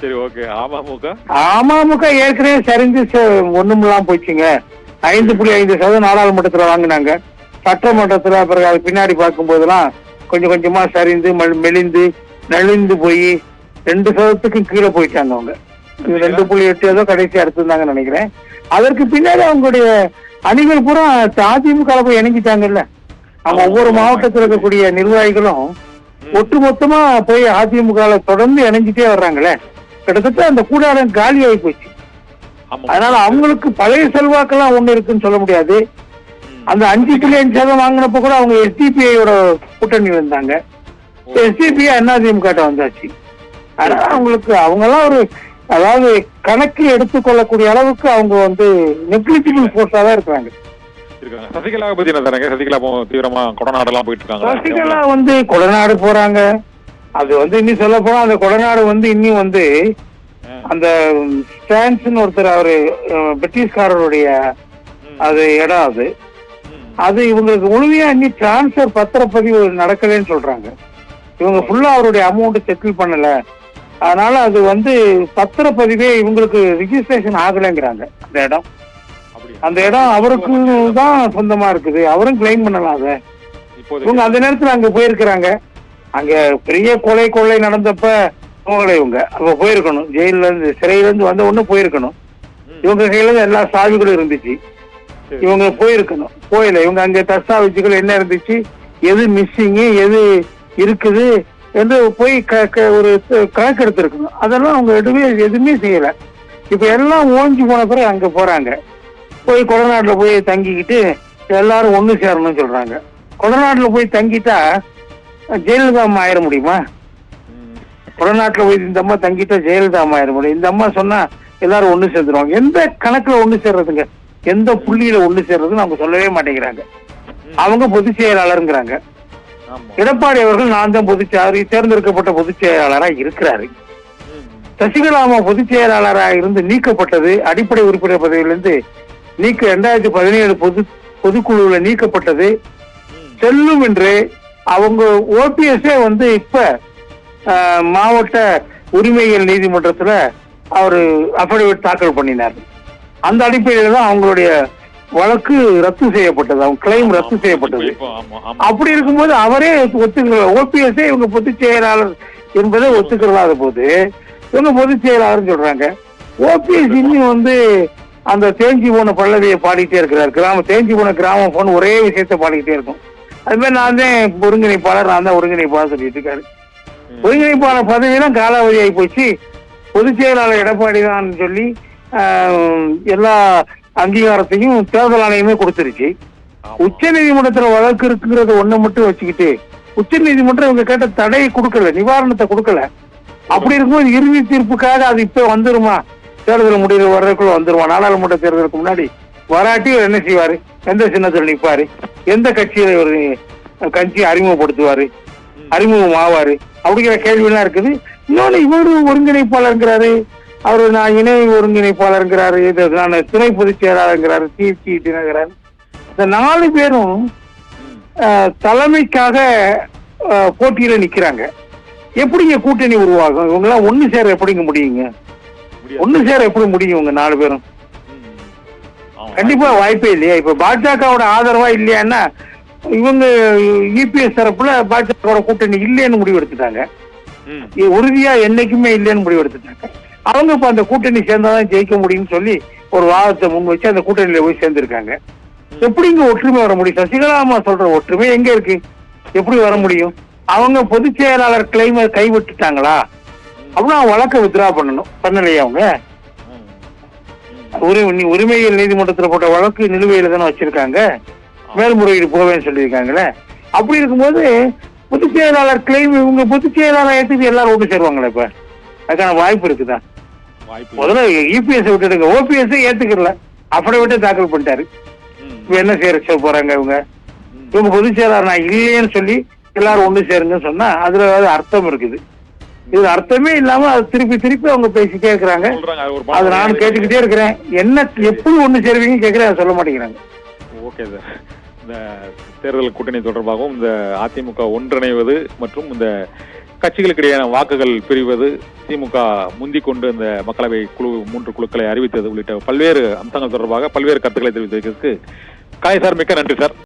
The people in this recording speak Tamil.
சரி, ஓகே. அமமுக ஏற்கனவே சரிஞ்சு ஒண்ணுமெல்லாம் போச்சுங்க. 5.5% நாடாளுமன்றத்துல வாங்கினாங்க. சட்டமன்றத்துல பிறகு அது பின்னாடி பார்க்கும் போதெல்லாம் கொஞ்சம் கொஞ்சமா சரிந்து மெலிந்து நலிந்து போய் 2% கீழே போயிட்டாங்க அவங்க. 2.8 ஏதோ கடைசி எடுத்திருந்தாங்கன்னு நினைக்கிறேன். அதற்கு பின்னாடி அவங்களுடைய அணிகள் பூரா அதிமுக போய் இணைஞ்சிட்டாங்கல்ல. அவங்க ஒவ்வொரு மாவட்டத்தில் இருக்கக்கூடிய நிர்வாகிகளும் ஒட்டுமொத்தமா போய் அதிமுக தொடர்ந்து இணைஞ்சிட்டே வர்றாங்களே. கிட்டத்தட்ட அந்த கூடாரம் காலி ஆகி போச்சு. அதனால அவங்களுக்கு பழைய செல்வாக்கெல்லாம் ஒண்ணு இருக்குன்னு சொல்ல முடியாது. அந்த 5.5% வாங்கினப்ப கூட அவங்க எஸ்டிபிஐயோட கூட்டணி வந்தாங்க. எஸ்டிபிஐ அதிமுக வந்தாச்சு. அதனால அவங்களுக்கு அவங்கெல்லாம் ஒரு அதாவது கணக்கில் எடுத்துக்கொள்ளக்கூடிய அளவுக்கு அவங்க நெக்லிஜிபிள் போர்ஸா தான் இருக்கிறாங்க. சசிகலா பத்தி என்ன தராங்க? சசிகலா தீவிரமா கொடநாடெல்லாம் போயிட்டு இருக்காங்க. சசிகலா கொடநாடு போறாங்க. அது இன்னும் சொல்ல போனா அந்த கொடநாடு இன்னும் அந்த ஸ்டான்ஸ்னு ஒருத்தர் அவரு பிரிட்டிஷ்காரருடைய அது இடம் அது இவங்களுக்கு முழுமையா இன்னும் டிரான்ஸ்பர் பத்திரப்பதிவு நடக்கலன்னு சொல்றாங்க. இவங்க ஃபுல்லா அவருடைய அமௌண்ட் செட்டில் பண்ணல. அதனால அது பத்திரப்பதிவே இவங்களுக்கு ரிஜிஸ்ட்ரேஷன் ஆகலைங்கிறாங்க. அந்த இடம் அவருக்கு தான் சொந்தமா இருக்குது. அவரும் கிளைம் பண்ணலாம். அத இவங்க அந்த நேரத்துல அங்க போயிருக்கிறாங்க. அங்க பெரிய கொள்ளை நடந்தப்ப போகல. இவங்க அப்ப போயிருக்கணும். ஜெயில இருந்து சிறையில இருந்து வந்த உடனே போயிருக்கணும். இவங்க கையில எல்லா சாவிகளும் இருந்துச்சு. இவங்க போயிருக்கணும். போயில இவங்க அங்க தஸ்தாவேஜுகள் என்ன இருந்துச்சு, எது மிஸ்ஸிங், எது இருக்குது என்று போய் ஒரு கணக்கு எடுத்திருக்கணும். அதெல்லாம் அவங்க எதுவுமே செய்யல. இப்ப எல்லாம் ஓஞ்சி போன பிறகு அங்க போறாங்க. போய் கொடநாட்டுல போய் தங்கிக்கிட்டு எல்லாரும் ஒண்ணு சேரணும்னு சொல்றாங்க. கொடநாட்டுல போய் தங்கிட்டா ஜெயலலிதா அம்மா ஆயிட முடியுமா? கொடநாட்டுல போய் இந்த அம்மா தங்கிட்டா ஜெயலலிதா அம்மா ஆயிட முடியும்? இந்த அம்மா சொன்னா எல்லாரும் ஒண்ணு சேர்ந்துருவாங்க. எந்த கணக்குல ஒண்ணு சேர்றதுங்க? எந்த புள்ளியில ஒண்ணு சேர்றதுன்னு அவங்க சொல்லவே மாட்டேங்கிறாங்க. அவங்க பொதுச் செயலாளருங்கிறாங்க. எடப்பாடி அவர்கள் நான் தான் தேர்ந்தெடுக்கப்பட்ட பொதுச் செயலாளராக இருக்கிறாரு. சசிகலா அம்மா பொதுச் செயலாளராக இருந்து நீக்கப்பட்டது, அடிப்படை உறுப்பினர் பதவியிலிருந்து 2017 பொதுக்குழுல நீக்கப்பட்டது செல்லும் என்று அவங்க ஓபிஎஸ்ஏ இப்ப மாவட்ட உரிமைகள் நீதிமன்றத்துல அவரு அஃபிடவிட் தாக்கல் பண்ணினார். அந்த அடிப்படையில தான் அவங்களுடைய வழக்கு ரத்து செய்யப்பட்டது. அவங்க கிளைம் ரத்து செய்யப்பட்டது. அப்படி இருக்கும்போது அவரே ஒத்துக்கல. ஓபிஎஸ்ஏ இவங்க பொதுச் செயலாளர் என்பதை ஒத்துக்கிறதாத போது இவங்க பொதுச் செயலாளர் சொல்றாங்க. ஓபிஎஸ் இன்னும் அந்த தேஞ்சி போன பல்லவியை பாடிட்டே இருக்கிறார். தேஞ்சி போன கிராமம் போன ஒரே விஷயத்த பாடிக்கிட்டே இருக்கும். அது மாதிரி நான் தான் ஒருங்கிணைப்பாளர், நான் தான் ஒருங்கிணைப்பாளர் சொல்லிட்டு இருக்காரு. ஒருங்கிணைப்பாளர் பதவியெல்லாம் காலாவதி ஆகி போச்சு. பொதுச் செயலாளர் எடப்பாடி தான் சொல்லி எல்லா அங்கீகாரத்தையும் தேர்தல் ஆணையமே கொடுத்துருச்சு. உச்ச நீதிமன்றத்துல வழக்கு இருக்குங்கிறத ஒண்ணு மட்டும் வச்சுக்கிட்டு உச்ச நீதிமன்றம் இவங்க கேட்ட தடையை கொடுக்கல, நிவாரணத்தை கொடுக்கல. அப்படி இருக்கும்போது இறுதி தீர்ப்புக்காக அது இப்ப வந்துருமா? தேர்தல் முடிவு வர்றதுக்குள்ள வந்துருமா? நாடாளுமன்ற தேர்தலுக்கு முன்னாடி வராட்டி என்ன செய்வாரு? எந்த சின்னத்தில் நிற்பாரு? எந்த கட்சியில ஒரு கட்சியை அறிமுகப்படுத்துவாரு, அறிமுகம் ஆவாரு? அப்படிங்கிற கேள்வி எல்லாம் இருக்குது. இன்னொன்னு இவரு ஒருங்கிணைப்பாளருங்கிறாரு, அவரு நான் இணை ஒருங்கிணைப்பாளருங்கிறாரு, நான் துணை பொதுச் செயலாளருங்கிறாரு, தீர்ச்சி தினகரன். இந்த 4 பேரும் தலைமைக்காக போட்டியில நிக்கிறாங்க. எப்படிங்க கூட்டணி உருவாகும்? இவங்க எல்லாம் ஒண்ணு சேர எப்படிங்க முடியுங்க? ஒண்ணு சேர எப்படி முடியும்? இவங்க 4 பேரும் கண்டிப்பா வாய்ப்பே இல்லையா? இப்ப பாஜகவோட ஆதரவா இல்லையான்னா இவங்க இபிஎஸ் தரப்புல பாஜகவோட கூட்டணி இல்லைன்னு முடிவு எடுத்துட்டாங்க. உறுதியா என்னைக்குமே இல்லைன்னு முடிவு எடுத்துட்டாங்க. அவங்க இப்ப அந்த கூட்டணி சேர்ந்தாதான் ஜெயிக்க முடியும்னு சொல்லி ஒரு வாதத்தை முன் வச்சு அந்த கூட்டணியில போய் சேர்ந்திருக்காங்க. எப்படி இங்க ஒற்றுமை வர முடியும்? சசிகலா அம்மா சொல்ற ஒற்றுமை எங்க இருக்கு? எப்படி வர முடியும்? அவங்க பொதுச் செயலாளர் கிளைம கைவிட்டுட்டாங்களா? அப்படின்னா வழக்க வித்ரா பண்ணலையா? அவங்க உரிமைகள் நீதிமன்றத்துல போட்ட வழக்கு நிலுவையில தானே வச்சிருக்காங்க. மேல்முறையீடு போவேன்னு சொல்லியிருக்காங்களே. அப்படி இருக்கும்போது பொதுச் செயலாளர் கிளைம் இவங்க பொதுச் செயலாளர் ஏற்றுக்கு எல்லாரும் ஒன்று சேருவாங்களே. இப்ப அதுக்கான வாய்ப்பு இருக்குதா? முதல்ல இபிஎஸ் விட்டுடுங்க. ஓபிஎஸ் ஏத்துக்கல, அஃபிடவிட்டே தாக்கல் பண்ணிட்டாரு. இப்ப என்ன செய்ய போறாங்க? இவங்க பொதுச் செயலாளர் நான் இல்லையேன்னு சொல்லி எல்லாரும் ஒண்ணு சேருங்கன்னு சொன்னா அதுல ஏதாவது அர்த்தம் இருக்குது? இது அர்த்தமே இல்லாம அது திருப்பி அவங்க பேசிட்டே இருக்கிறாங்க. அது நான் கேட்டுக்கிட்டே இருக்கிறேன். என்ன எப்படி ஒண்ணு சேருவீங்க கேட்கிறேன், அதை சொல்ல மாட்டேங்கிறாங்க. ஓகே சார், இந்த தேர்தல் கூட்டணி தொடர்பாகவும் இந்த அதிமுக ஒன்றிணைவது மற்றும் இந்த கட்சிகளுக்கு இடையான வாக்குகள் பிரிவது, திமுக முந்திக் கொண்டு இந்த மக்களவை குழு 3 குழுக்களை அறிவித்தது உள்ளிட்ட பல்வேறு அம்சங்கள் தொடர்பாக பல்வேறு கருத்துக்களை தெரிவித்ததற்கு கலை சார் மிக்க நன்றி சார்.